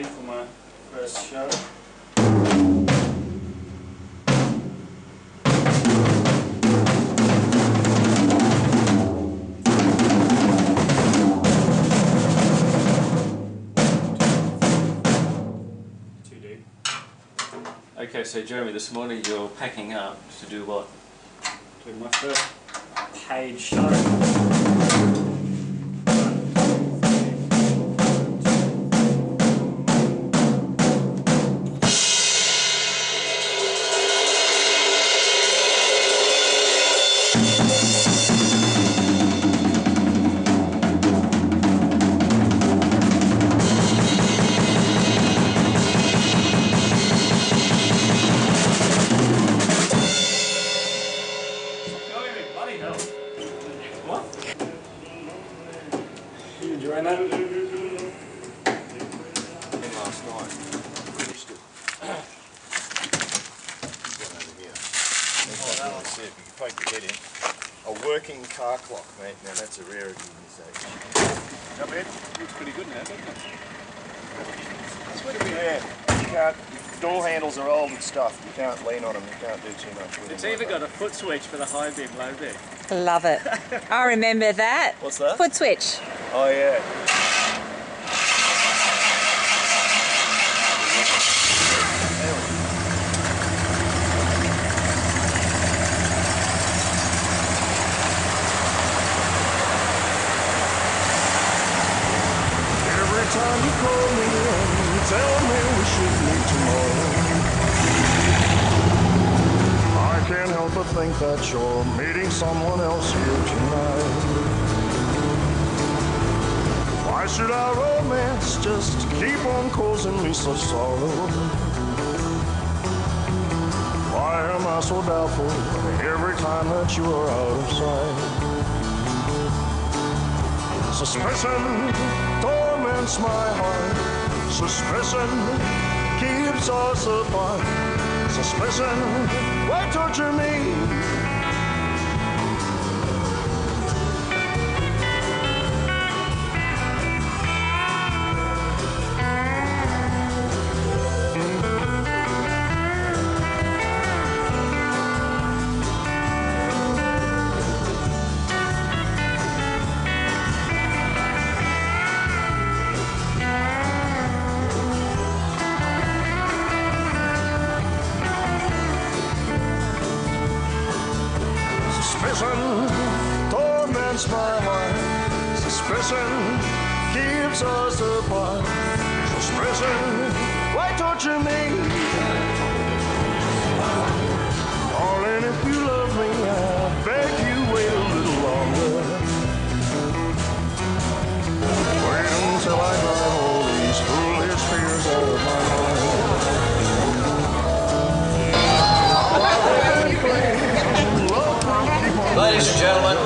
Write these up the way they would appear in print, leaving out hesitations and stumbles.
ready for my first show. Too deep. Okay, so Jeremy, this morning you're packing up to do what? Do my first paid show. What? You enjoying that? Last night. Finished it. Over here. You can poke your head in. A working car clock, mate. Now that's a rarity in this age. Not bad. Looks pretty good now, doesn't it? That's what it is. Yeah. You can't. Door handles are old and stuff. You can't lean on them. You can't do too much with them. It's even got a foot switch for the high beam, low beam. Love it. I remember that. What's that? Foot switch. Oh yeah. Every time you call me and you tell me we should meet tomorrow, I can't help but think that you're meeting someone else here tonight. Why should our romance just keep on causing me such sorrow? Why am I so doubtful every time that you are out of sight? Suspicion torments my heart. Suspicion keeps us apart. Suspicion, why torture me? Suspicion torments my heart. Suspicion keeps us apart. Suspicion, why torture me? Darling, if you love me, I beg you wait a little longer. Wait until I drive all these foolish fears out of my mind. Ladies and gentlemen,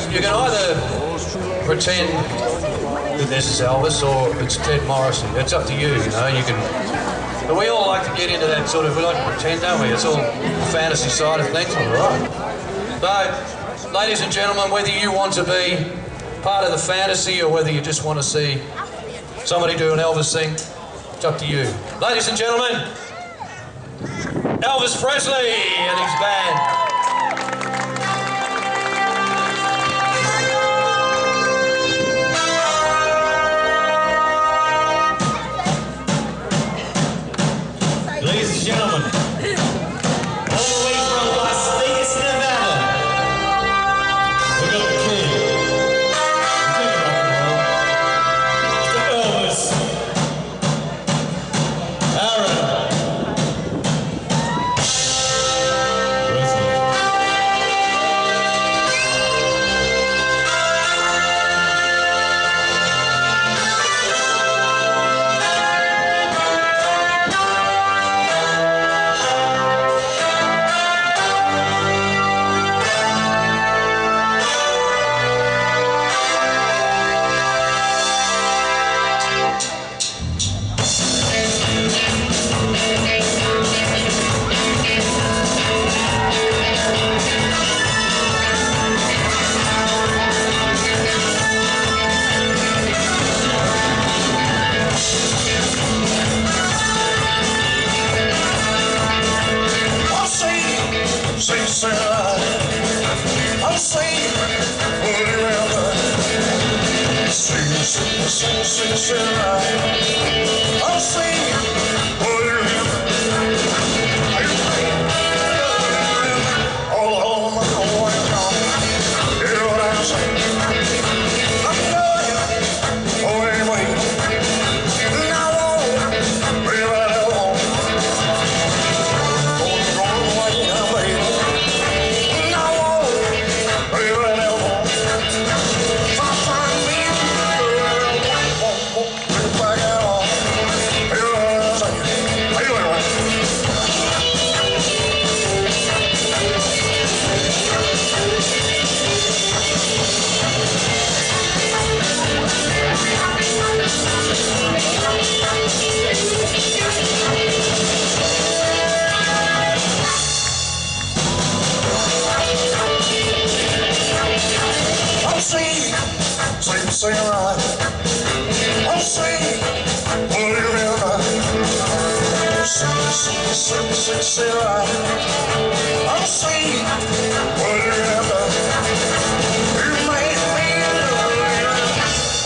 you can either pretend that this is Elvis or it's Ted Morrison. It's up to you, you know. You can, but we all like to get into that sort of, we like to pretend, don't we? It's all the fantasy side of things, all right. So, ladies and gentlemen, whether you want to be part of the fantasy or whether you just want to see somebody do an Elvis thing, it's up to you. Ladies and gentlemen, Elvis Presley and his band. Ladies and gentlemen, all the way from Las Vegas, Nevada, we got the king, Mr. Elvis, Aaron. Presley. sweet, sweet Sarah. Oh, sweet, will you all my white dog. Hear what I'm saying? I'm going away, wait. Now, we're right along. Going away, wait. Now, we're right along. If I find me, won't back at all. Hear what I'm saying? Are you all right? I'm sweet, sweet Sarah. I'm sweet, will you ever? Sweet, sweet, sweet, sweet Sarah. I'm sweet, will you ever? You made me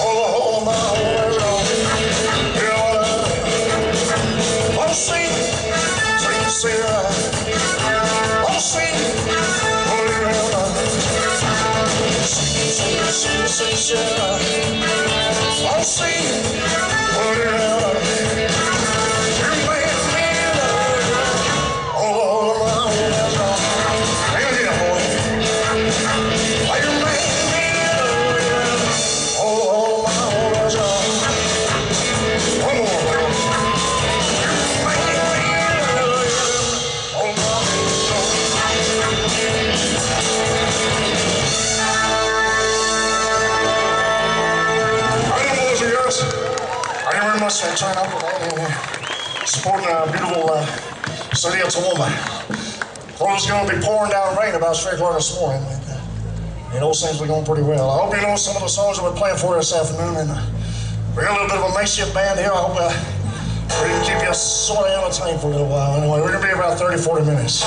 all my world. You know I'm sweet, sweet Sarah. I'm sweet, will you ever? Sweet, sweet, sweet Sarah. I'm sweet, will you ever? You made me all my world. Hang on here, boy. You made me all my world. One more. You made me all my world. I remember my son turning up and supporting a beautiful city of Toowoomba. Thought it was going to be pouring down rain about 3 o'clock this morning. And those things were going pretty well. I hope you know some of the songs that we're playing for you this afternoon. And we got a little bit of a makeshift band here. I hope we can keep you sort of entertained for a little while. Anyway, we're going to be about 30, 40 minutes.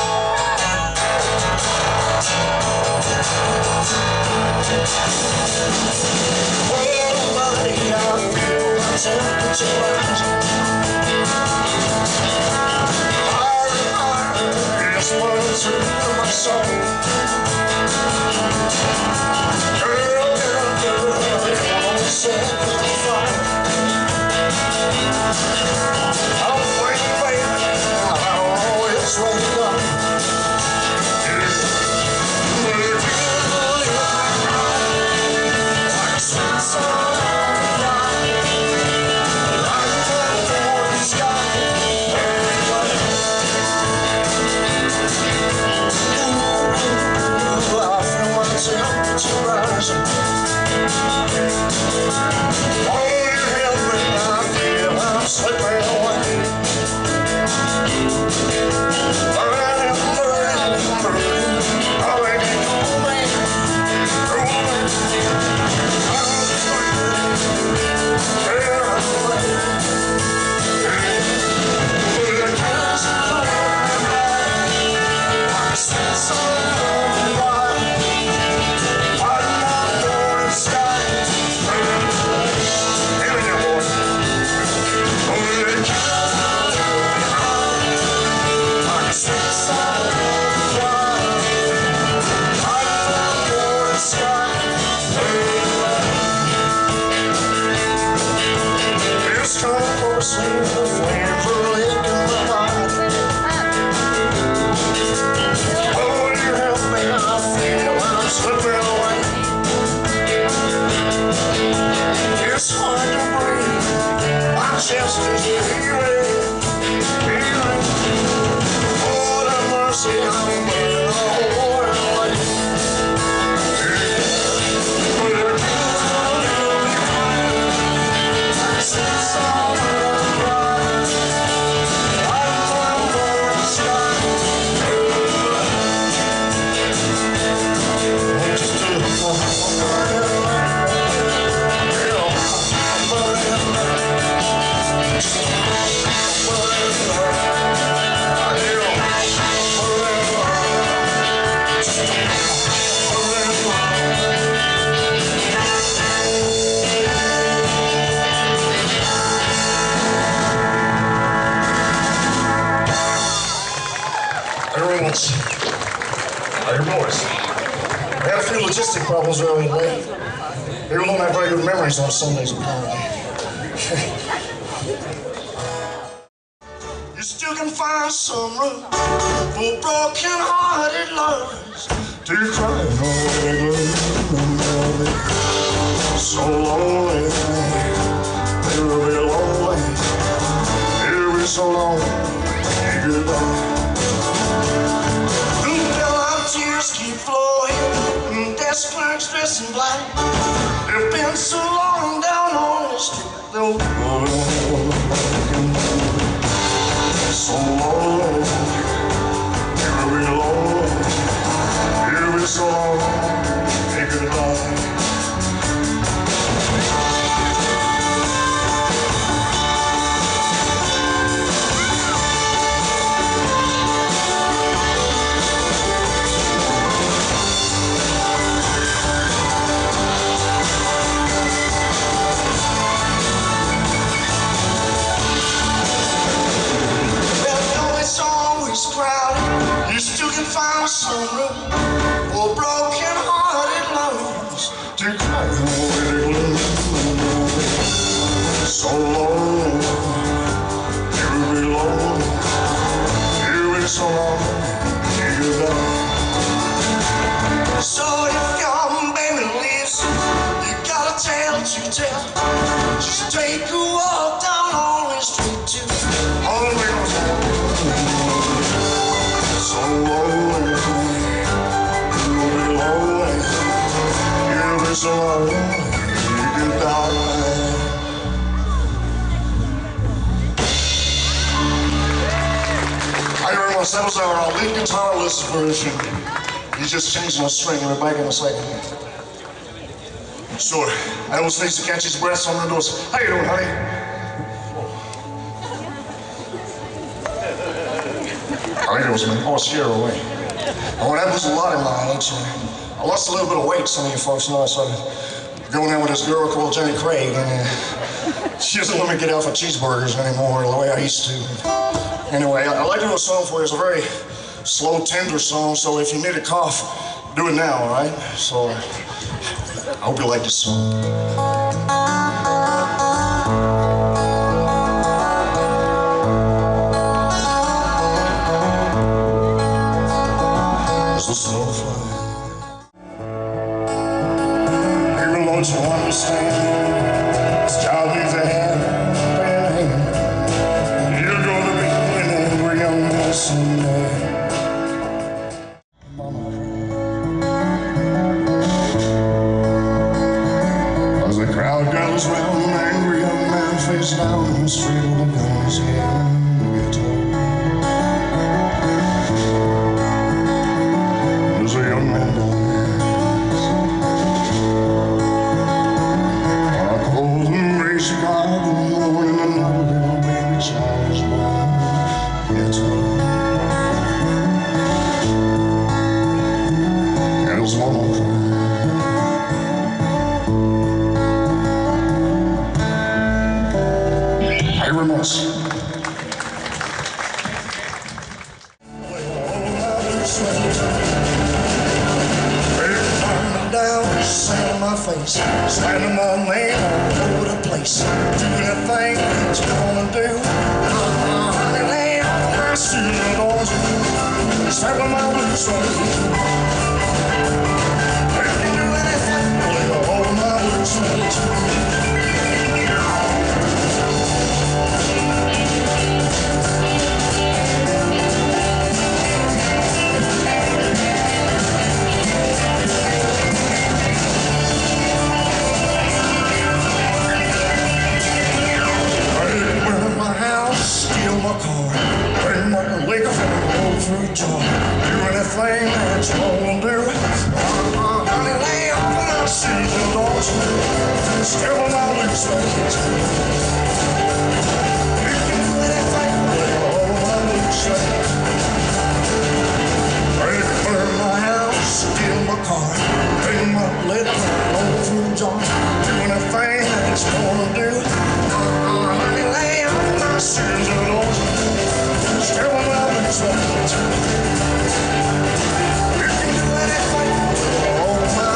My soul. Girl, girl, girl, don't set me fire. I'm waiting, waiting, I'll always wait up. Like a sweet song like a morning sky. Ooh. few logistic problems earlier today. People don't have very good memories on Sundays, apparently. You still can find some room for broken-hearted lovers to cry over. So lonely, they will be lonely. It'll be so long, goodbye. Tears keep flowing, desperate, dressed in black. They've been so long down on the street, they'll go so lonely, you'll be lonely, you'll be so long, hey goodbye. You still can find some room for broken-hearted lovers to cry away the gloom. So lonely, you'll be lonely, you'll be so lonely, goodbye. So if your baby leaves, you got a tale to tell. Just take a walk down Lonely Street to all the way. So lonely, you'll be lonely, you'll be so lonely, goodbye. Hi everyone, that was our lead guitarist version. He's just changing a string, we'll be back in a second. Sure, Elvis needs to catch his breath, so I'm gonna do this. How you doing, honey? I think it was an horse here away. Oh, that was a lot in my age. I lost a little bit of weight, some of you folks know. I started going out with this girl called Jenny Craig, and she doesn't let me get out for cheeseburgers anymore the way I used to. Anyway, I'd like to do a song for you. It's a very slow, tender song, so if you need a cough, do it now, all right? So, I hope you like this song. Don't you understand? This job needs a hand, you're gonna be an angry young man someday. As the crowd gathers round, an angry young man face down in the street with a gun in his hand. There's a young man dies. Chicago morning, another little baby child is born. It's hard. And his mama cried. Hey, Ramos. Sand my face, slamming my name all over the place. Doing that thing that you wanna do. Honey, lay on my suit on you. Slapping my blues on you. If you do anything, lay all my blues on you. My car, bring my liquor from the road through jar. Do anything that you wanna do. Honey, lay off and I'll see the dogs. Still on my loose legs. You can do anything, lay all on my loose legs. Break burn my house, steal my car, bring my liquor from the road through jar. Do anything that you wanna do. Honey, lay off and I'll see the dogs. Still on my loose legs. You can do anything, all my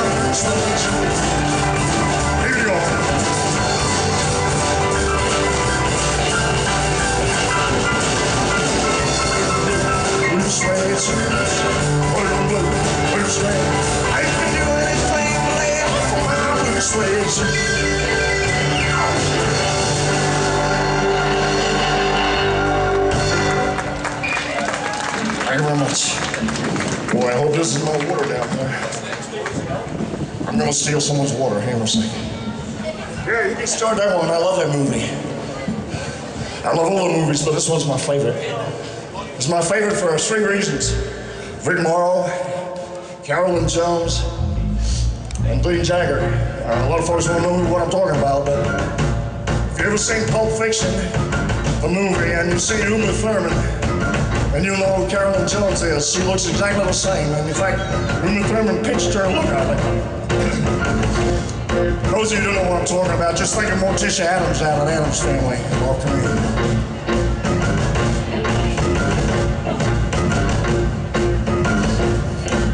slaves. Thank you very much. Boy, I hope this is my water down there. I'm gonna steal someone's water. Hang on a second. Yeah, you can start that one. I love that movie. I love all the movies, but this one's my favorite. It's my favorite for 3 reasons. Vic Morrow, Carolyn Jones, and Lee Jagger. A lot of folks won't know what I'm talking about, but if you ever seen Pulp Fiction, the movie, and you see Uma Thurman, and you know who Carolyn Jones is, she looks exactly the same. And in fact, Uma Thurman pitched her look at it. Those of you who don't know what I'm talking about, just think of Morticia Adams out of Addams Family.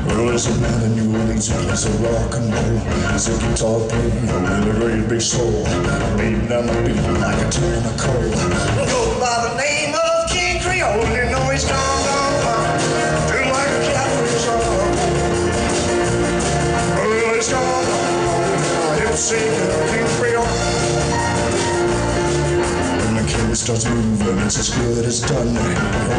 Well, there's a man in New Orleans who plays a rock and roll. He's a guitar player with a great big soul. Beating down the beat like a ton of coal. Goes by the name of King Creole. You know he's gone, just like a catfish on a pole. Well, he's gone, he'll sing King Creole. When the king starts moving, it's as good as done. He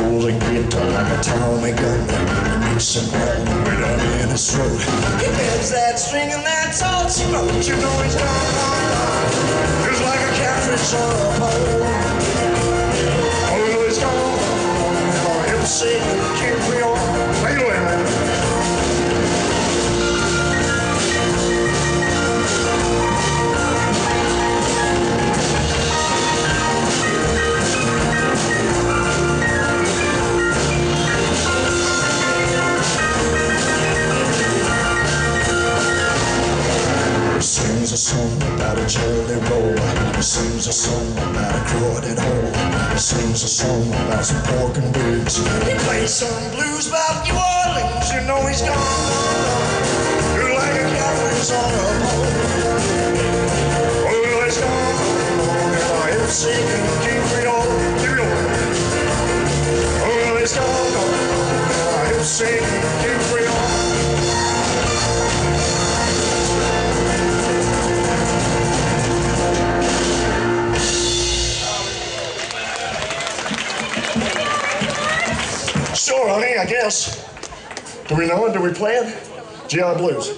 holds a guitar like a Tommy gun. He makes him growl way down in his throat. He bends that string and that's all she wrote. You know he's gone, just like a catfish on a pole. Oh, he's gone, he'll sing King Creole. Take it away, man. Sings a song about a jelly roll. He sings a song about a crowded hole. He sings a song about some pork and ribs. He plays some blues about New Orleans. You know he's gone, you're like a catfish on a pole. Oh, he's gone, he'll sing King Creole. Oh, he's gone, he'll sing King Creole. Sure, honey, I guess. Do we know it? Do we play it? GI Blues.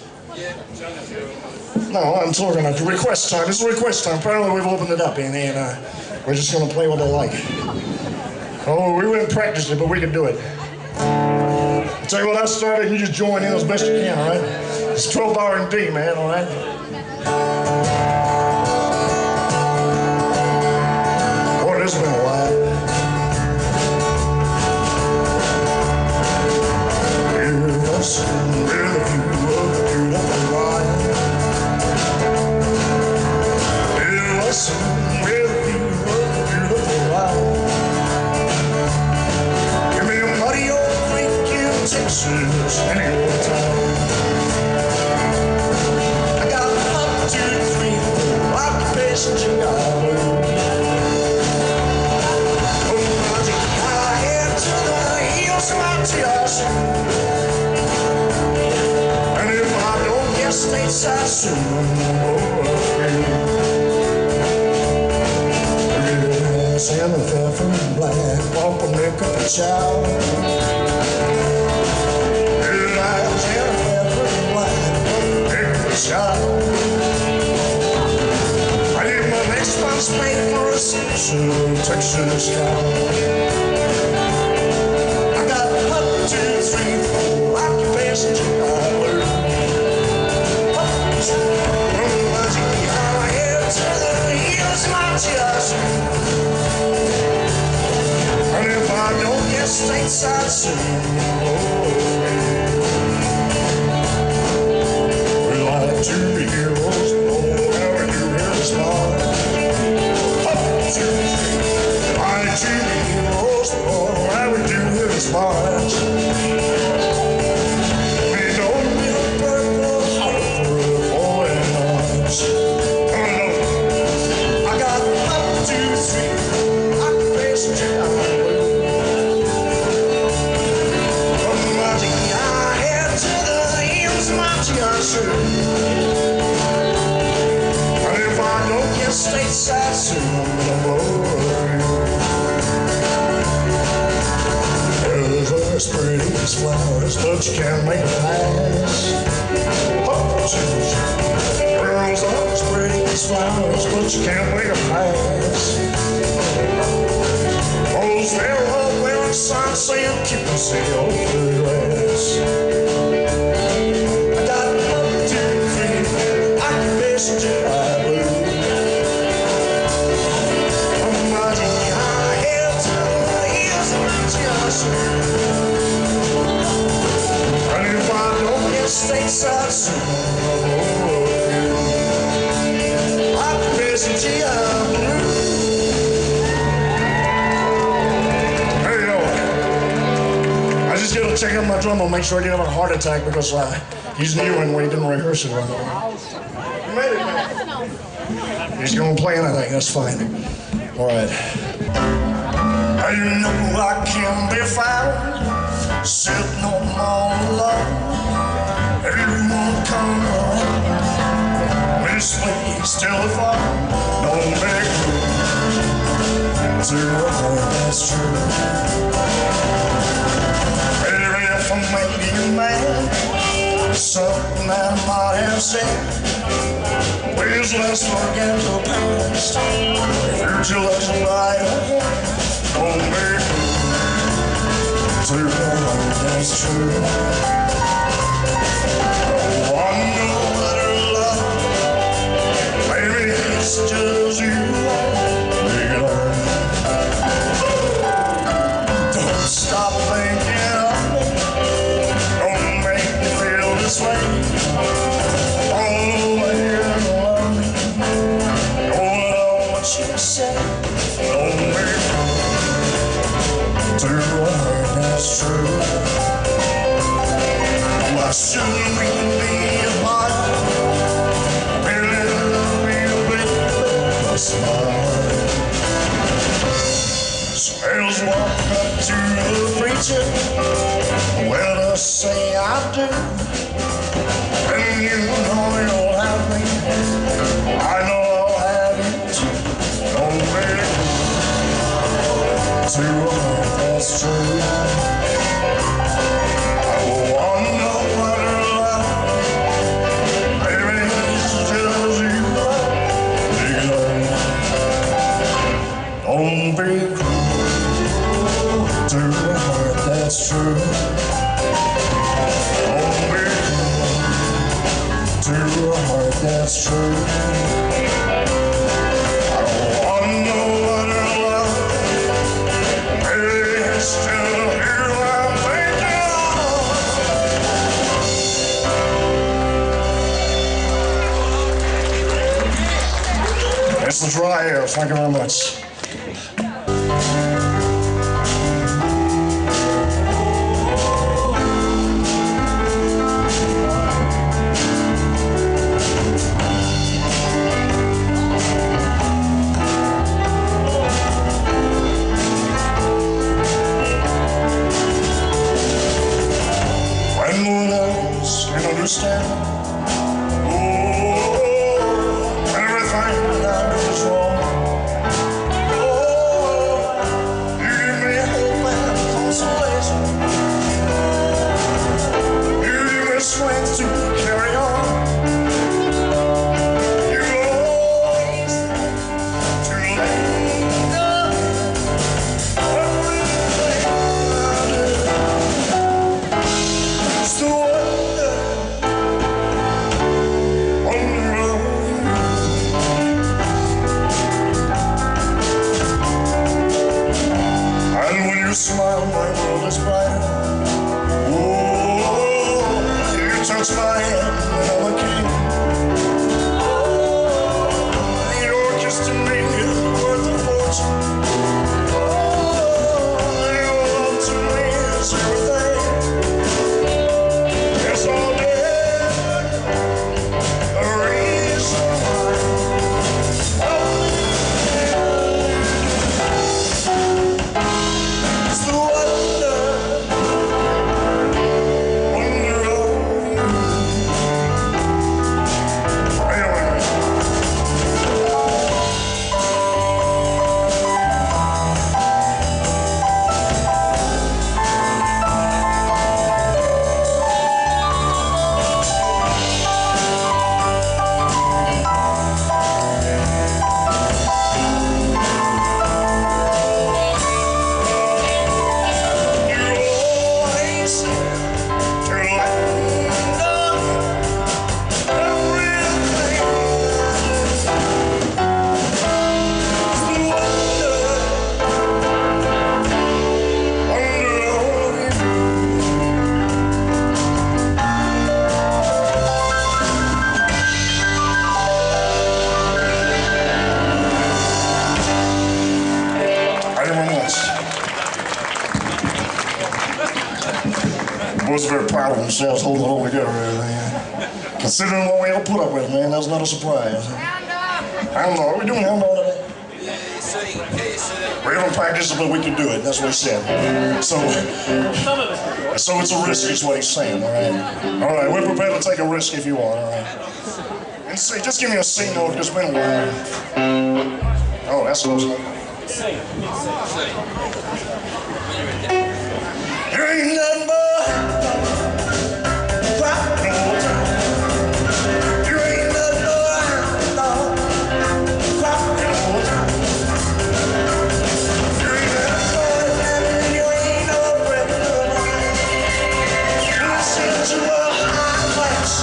No, I'm talking about request time. This is request time. Apparently we've opened it up, and we're just going to play what they like. Oh, we wouldn't practice it, but we can do it. I'll tell you what, I started, you just join in as best you can, all right? It's 12-bar in D, man, all right? Boy, this has been a while. With a view of the beautiful light. Listen with a view of the beautiful light. Give me a muddy old creek in Texas any old time. I got 1, 2, 3, 4 occupations you gotta learn. Oh, my head to the heels of my tears. Stateside soon, Santa Fe from black, walk and make up a child. Santa Fe from black, make up a child. I need my next month's pay for a Simpson, Texas cow. I got 1, 2, 3, 4 occupations you gotta learn. And if I don't get stateside soon, we like to be heroes, how we do here is hard. Like to be heroes, how we do here is hard. We don't need a purple heart for a foreign arms. stateside soon. As pretty as flowers, but you can't make it last. Girls are as pretty as flowers, but you can't make it last. Those they're all wearing signs saying keep yourself to the grass. I got 1, 2, 3, I can best you I blue. I'm riding high head to my ears and just stateside soon, I can visit you. Hey, yo, I just gotta check out my drummer, make sure I didn't have a heart attack because he's new and we didn't rehearse it right. You made it, man. He's gonna play anything, that's fine. All right. You know I can be found sitting on my love. Everyone come around. This place telephone, don't make room to a heart that's true. Maybe if I made you mad, something that I might have said, please let's forget the past. Future looks bright ahead. Don't make room to a heart that's true. Just you don't stop thinking of me. Don't make me feel this way. All the way you love me. Don't know what you say. Don't make me do a heart that's true. Why shouldn't we be apart? Swells walk up to the preacher, well, to say I do, and you know you'll have me, I know I'll have you too. Don't make it too hard, that's true. I wanna know what her love, baby, it's just you. Don't be cruel to a heart that's true. Don't be cruel to a heart that's true. I don't wanna know what her love is still here I'm thinking of. It's the dry air, thank you very much. Understand, oh, everything that is wrong, oh, wasn't very proud of themselves holding it all together, man. Considering what we all put up with, man, that's not a surprise. Hound dog, what are we doing hound dog today? We haven't practiced, but we can do it. That's what he said. So it's a risk, is what he's saying, all right? All right, we're prepared to take a risk if you are, all right? And see, just give me a C note, it's been a while. Oh, that's close enough. There ain't nothing but rock and roll. There ain't nothing but rock and roll. There ain't nothing but you ain't no regular mind. Listen to a high class.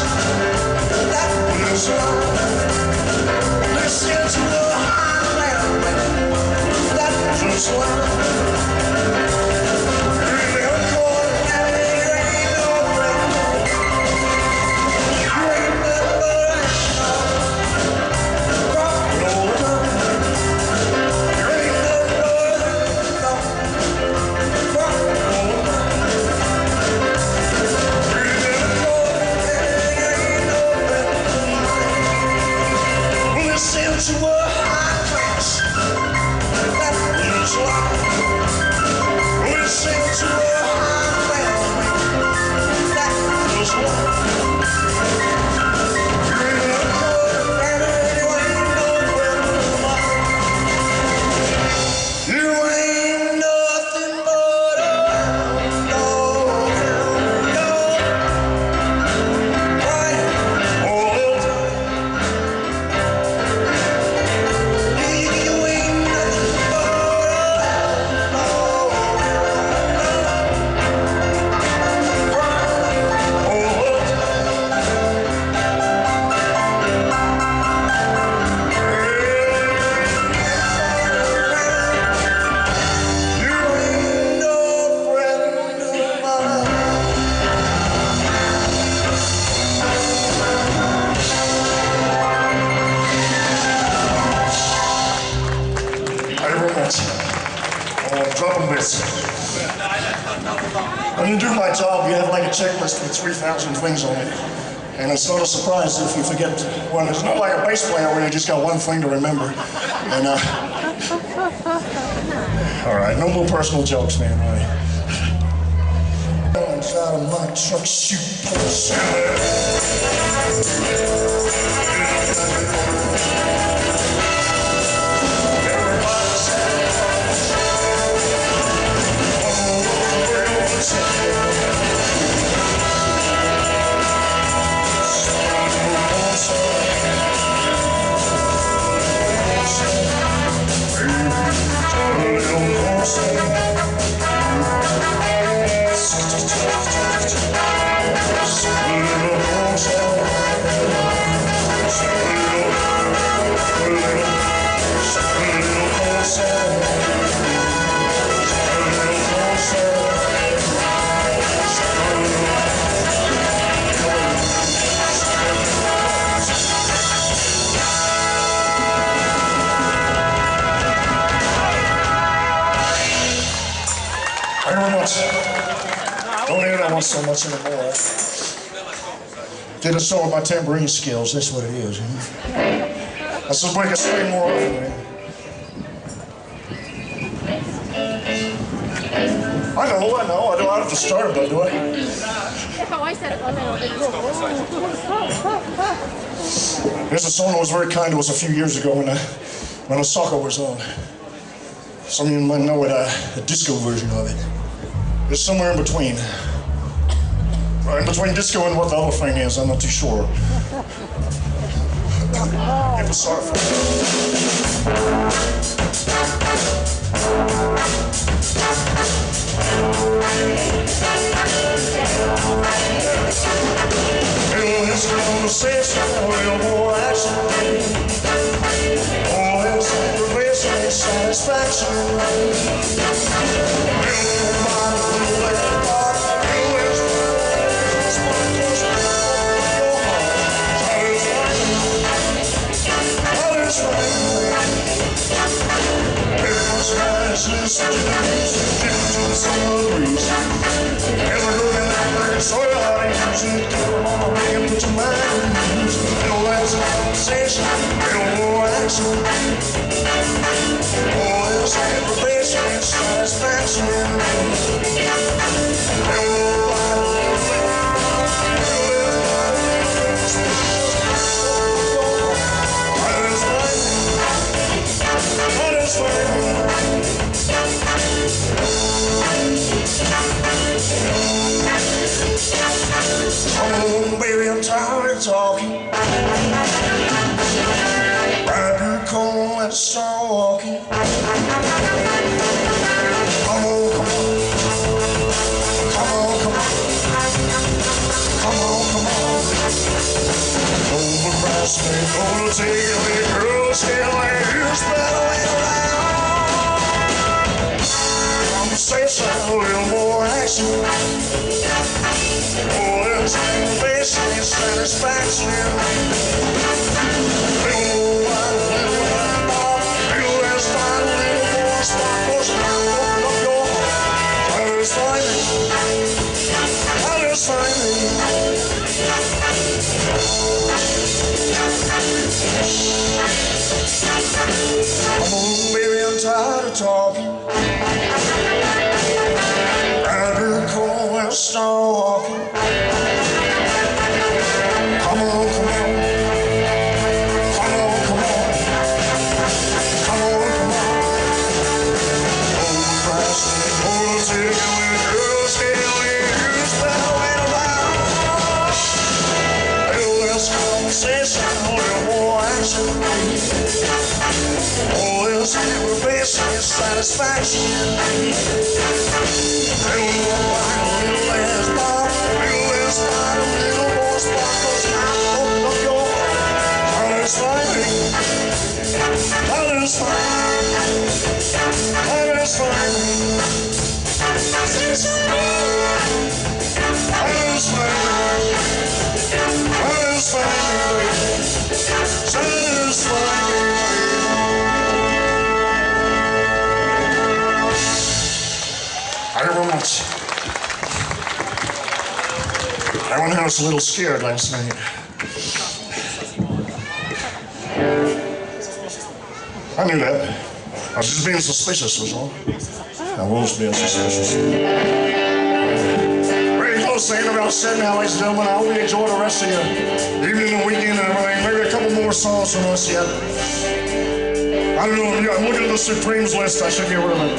That is right. Listen to a high class. That is right. When you do my job, you have like a checklist with 3,000 things on it. And it's not a surprise if you forget one. It's not like a bass player where you just got one thing to remember. And, all right, no more personal jokes, man, all right. Inside of my truck, shoot, push, Don't hear that one so much anymore. Did a song with my tambourine skills, that's what it is. I should break a string more often. I know. I don't have to start, but do I? Here's a song that was very kind to us a few years ago when the soccer was on. Some of you might know it, the disco version of it. It's somewhere in between. In between disco and what the other thing is, I'm not too sure. It was sorry for this conversation, real more action. Always progression, satisfaction. Listen to the summer breeze. As I go down that So you ought to use it, come on, and put your mind in use it. Little less conversation, little more action. Little less aggravation and satisfaction. Little more oh, baby, I'm tired of talking. Grab your coat, let's start walking. Come on, come on. Come on, come on. Come on, come on. Don't procrastinate, gonna take it, baby girl, stay like this, better wait around. Conversation, a little more action. Oh, it's innovation and satisfaction. Little more wine, little more little less fun, little more sparkles. Open up your heart. Satisfy me. Satisfy me. Come on, baby, I'm tired of talking. Grab your coat, let's start walking. Come on, come on. Come on, come on. Come on, come on. Don't procrastinate, hold on to your girl, stay with you, better wait around. Little less conversation, a little more action. Oh, less aggravation and satisfaction. Little more wine, a little less bar, a little less fun, a little more sparkles. Open up your heart. Satisfy me. Satisfy me. Satisfy me. Satisfy me. Satisfy me. Satisfy me. Thank you very much. Everyone here was a little scared last night. I knew that. I was just being suspicious, was all. I was being suspicious. Very close to the end of our set now, ladies and gentlemen. I hope you enjoy the rest of your evening and weekend and everything. Maybe a couple more songs from us yet. I don't know, I'm looking at the Supremes list. I should get rid of it.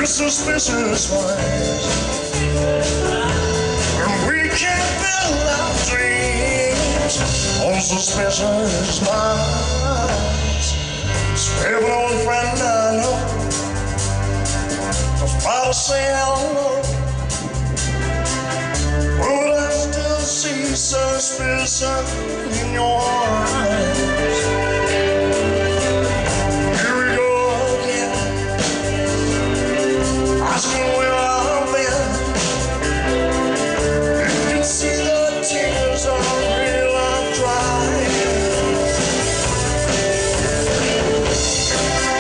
Suspicious minds, and we can't build our dreams on suspicious minds. Every old friend I know was about to say hello, but I still see suspicion in your eyes. Asking where I've been. You can see the tears are real, I'm drying.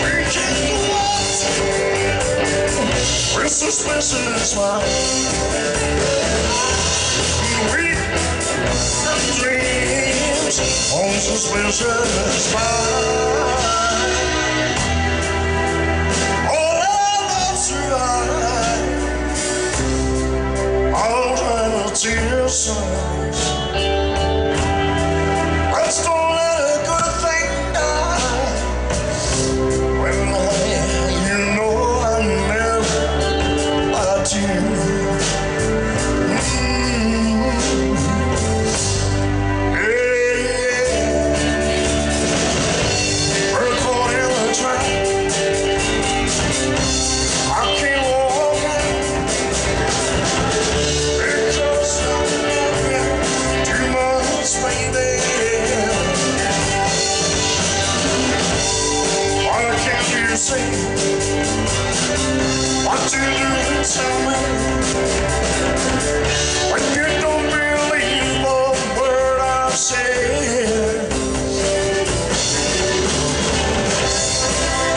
We can't go on with suspicious minds. We have dreams on suspicious minds. Tears, let's don't let a good thing die. When you know I never lied to you. you say? What you do to tell me when you don't believe a word I've said?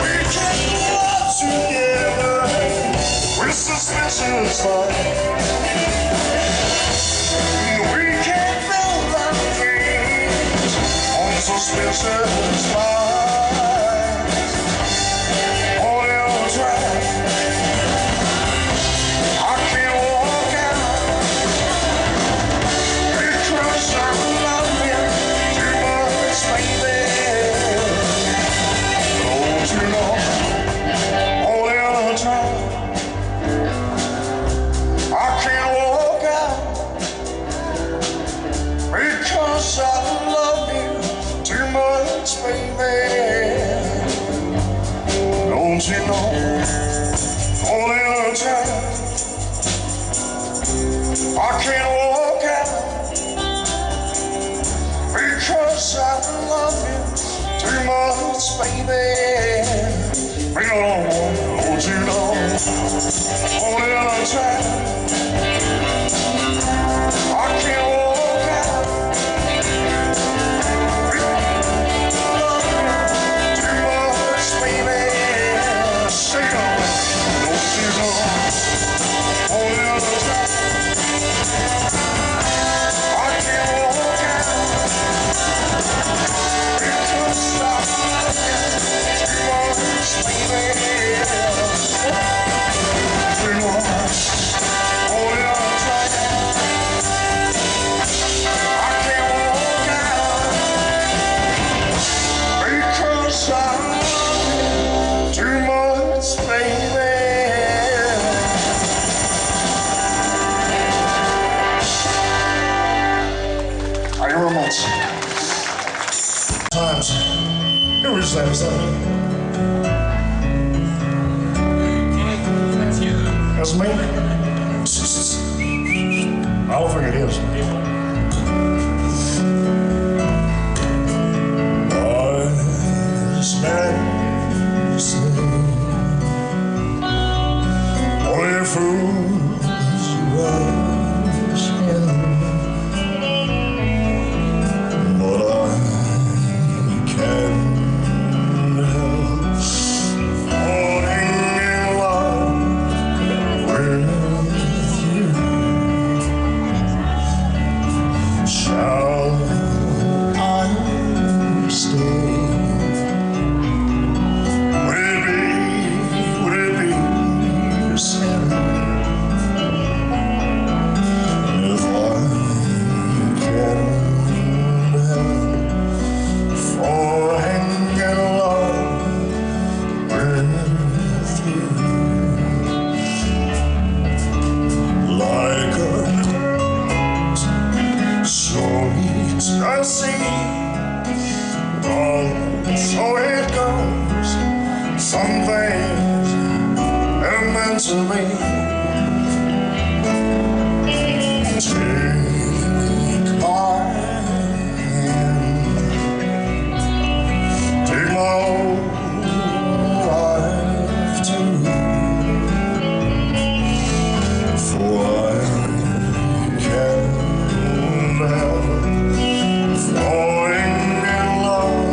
We can't walk together with suspicious light. We can't build our dreams on suspicious lies. On your track, I can't walk out because I love you too much, baby. Don't you know? On your track, I can't walk out because I love you too much, baby. Don't you know? Only a time I can't walk out because I love you too much, baby. Bring it on, boy. Don't you know? Only a time I can't walk out. Too much, baby. Say no. Don't you know? Only a time I can't walk out because I love you too much, baby. Too much. Only a time I can't walk out because I love you too much, baby. Thank you very much. Times. Who is that? Is that? That's me? I don't think it is. Wise men say only fools rush in, but I can't help falling in love with you. Shall I stay? Would it be sin if I can't help falling in love with you? Like a sweet sea, so it goes. Some things are meant to be. Take my hand, take my whole life too, for I can't help falling in love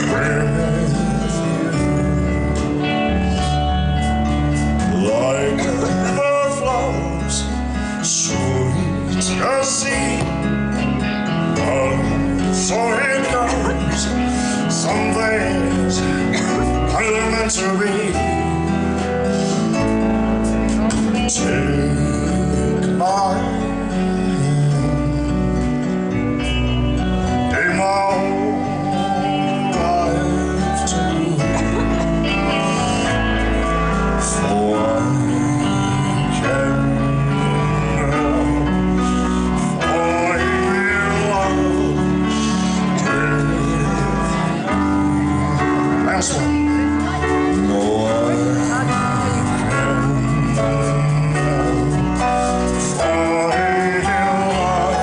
with you. Like the flowers, sweet as sea, so it goes. Some things are meant to be. Take my hand, take my whole life too, for I can't help falling in love with you. Last one. No, I can't help falling in love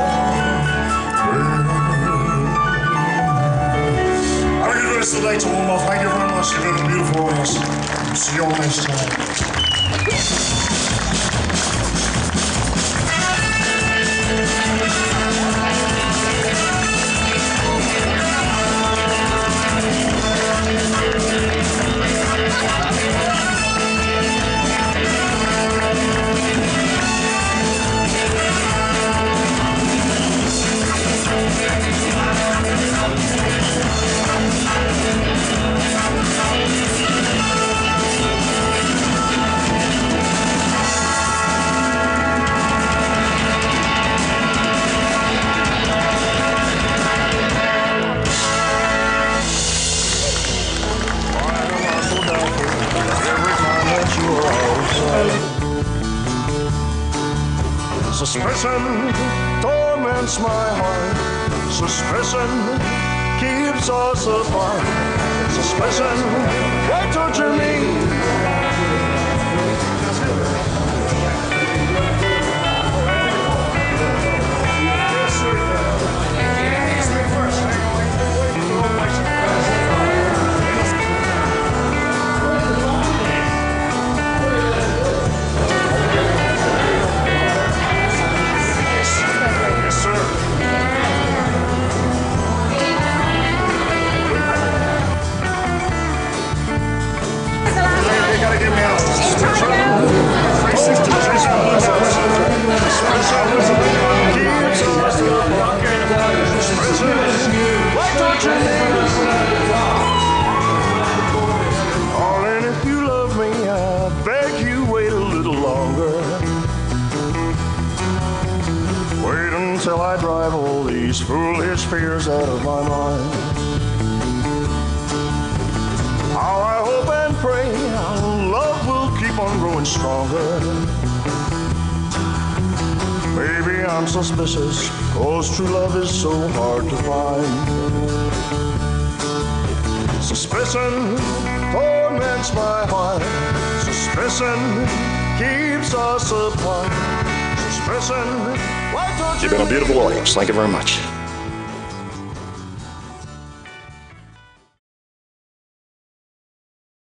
with you. This is the day, Toowoomba. Thank you very much for being a beautiful race. See you all next time. Suspicion torments my heart. Suspicion keeps us apart. Suspicion, why torture me? Darling, if you love me, I beg you wait a little longer. Wait until I drive all these foolish fears out of my mind. How I hope and pray our love will keep on growing stronger. Maybe I'm suspicious, 'cause true love is so hard to find. Suspicion torments my heart. Suspicion keeps us apart. Suspicion, why don't you... You've been a beautiful audience. Thank you very much.